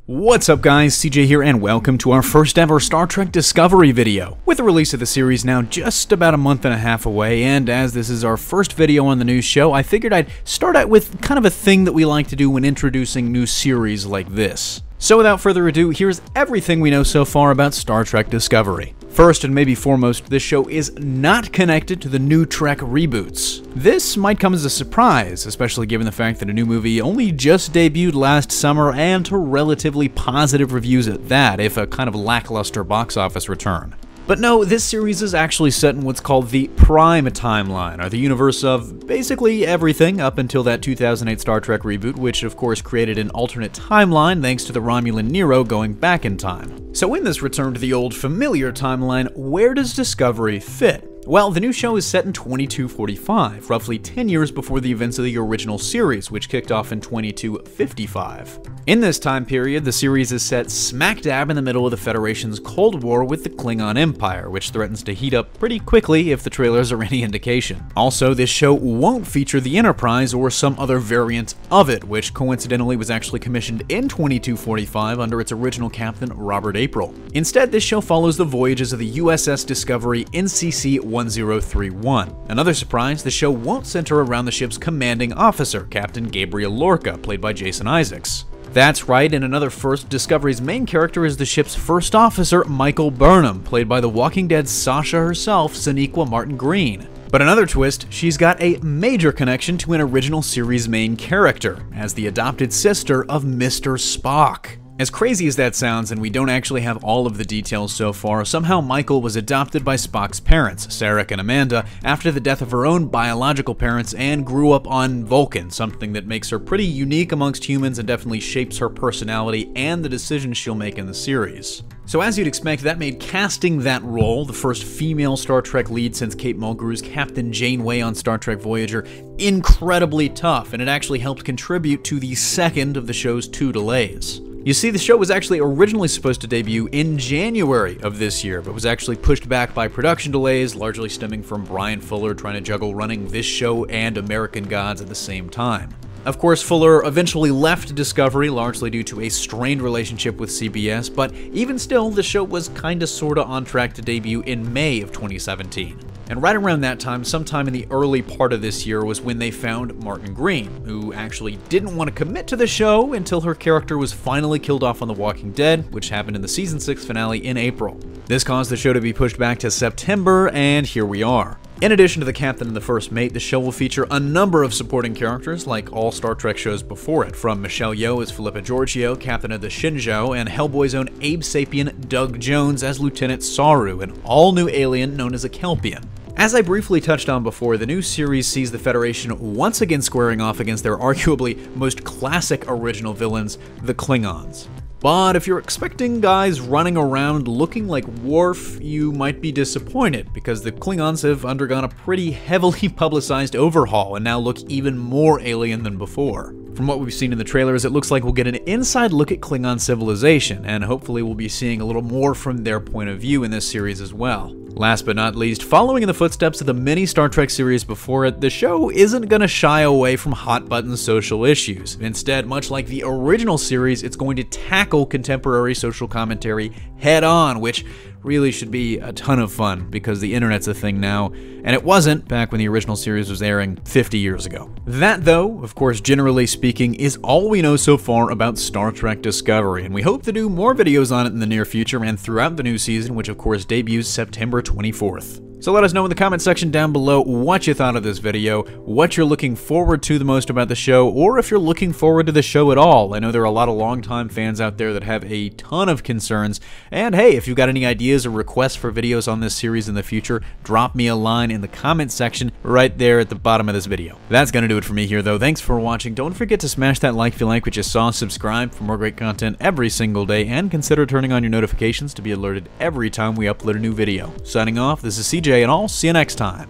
What's up guys, CJ here and welcome to our first ever Star Trek Discovery video. With the release of the series now just about a month and a half away, and as this is our first video on the new show, I figured I'd start out with kind of a thing that we like to do when introducing new series like this. So without further ado, here's everything we know so far about Star Trek Discovery. First and maybe foremost, this show is not connected to the new Trek reboots. This might come as a surprise, especially given the fact that a new movie only just debuted last summer and to relatively positive reviews at that, if a kind of lackluster box office return. But no, this series is actually set in what's called the Prime timeline, or the universe of basically everything up until that 2008 Star Trek reboot, which of course created an alternate timeline thanks to the Romulan Nero going back in time. So in this return to the old familiar timeline, where does Discovery fit? Well, the new show is set in 2245, roughly 10 years before the events of the original series, which kicked off in 2255. In this time period, the series is set smack dab in the middle of the Federation's Cold War with the Klingon Empire, which threatens to heat up pretty quickly if the trailers are any indication. Also, this show won't feature the Enterprise or some other variant of it, which coincidentally was actually commissioned in 2245 under its original captain, Robert April. Instead, this show follows the voyages of the USS Discovery NCC 1031. Another surprise, the show won't center around the ship's commanding officer, Captain Gabriel Lorca, played by Jason Isaacs. That's right, in another first, Discovery's main character is the ship's first officer, Michael Burnham, played by The Walking Dead's Sasha herself, Sonequa Martin Green. But another twist, she's got a major connection to an original series main character, as the adopted sister of Mr. Spock. As crazy as that sounds, and we don't actually have all of the details so far, somehow Michael was adopted by Spock's parents, Sarek and Amanda, after the death of her own biological parents and grew up on Vulcan, something that makes her pretty unique amongst humans and definitely shapes her personality and the decisions she'll make in the series. So as you'd expect, that made casting that role, the first female Star Trek lead since Kate Mulgrew's Captain Janeway on Star Trek Voyager, incredibly tough, and it actually helped contribute to the second of the show's 2 delays. You see, the show was actually originally supposed to debut in January of this year, but was actually pushed back by production delays, largely stemming from Brian Fuller trying to juggle running this show and American Gods at the same time. Of course, Fuller eventually left Discovery, largely due to a strained relationship with CBS, but even still, the show was kinda sorta on track to debut in May of 2017. And right around that time, sometime in the early part of this year, was when they found Martin Green, who actually didn't want to commit to the show until her character was finally killed off on The Walking Dead, which happened in the Season 6 finale in April. This caused the show to be pushed back to September, and here we are. In addition to the captain and the first mate, the show will feature a number of supporting characters, like all Star Trek shows before it, from Michelle Yeoh as Philippa Georgiou, captain of the Shinjo, and Hellboy's own Abe Sapien Doug Jones as Lieutenant Saru, an all-new alien known as a Kelpian. As I briefly touched on before, the new series sees the Federation once again squaring off against their arguably most classic original villains, the Klingons. But if you're expecting guys running around looking like Worf, you might be disappointed, because the Klingons have undergone a pretty heavily publicized overhaul and now look even more alien than before. From what we've seen in the trailers, it looks like we'll get an inside look at Klingon civilization, and hopefully we'll be seeing a little more from their point of view in this series as well. Last but not least, following in the footsteps of the many Star Trek series before it, the show isn't going to shy away from hot-button social issues. Instead, much like the original series, it's going to tackle contemporary social commentary head-on, which really should be a ton of fun, because the internet's a thing now, and it wasn't back when the original series was airing 50 years ago. That, though, of course, generally speaking, is all we know so far about Star Trek Discovery, and we hope to do more videos on it in the near future and throughout the new season, which of course debuts September 24th. So let us know in the comment section down below what you thought of this video, what you're looking forward to the most about the show, or if you're looking forward to the show at all. I know there are a lot of longtime fans out there that have a ton of concerns, and hey, if you've got any ideas or requests for videos on this series in the future, drop me a line in the comment section right there at the bottom of this video. That's gonna do it for me here though. Thanks for watching. Don't forget to smash that like if you like what you saw, subscribe for more great content every single day, and consider turning on your notifications to be alerted every time we upload a new video. Signing off, this is CJ, and I'll see you next time.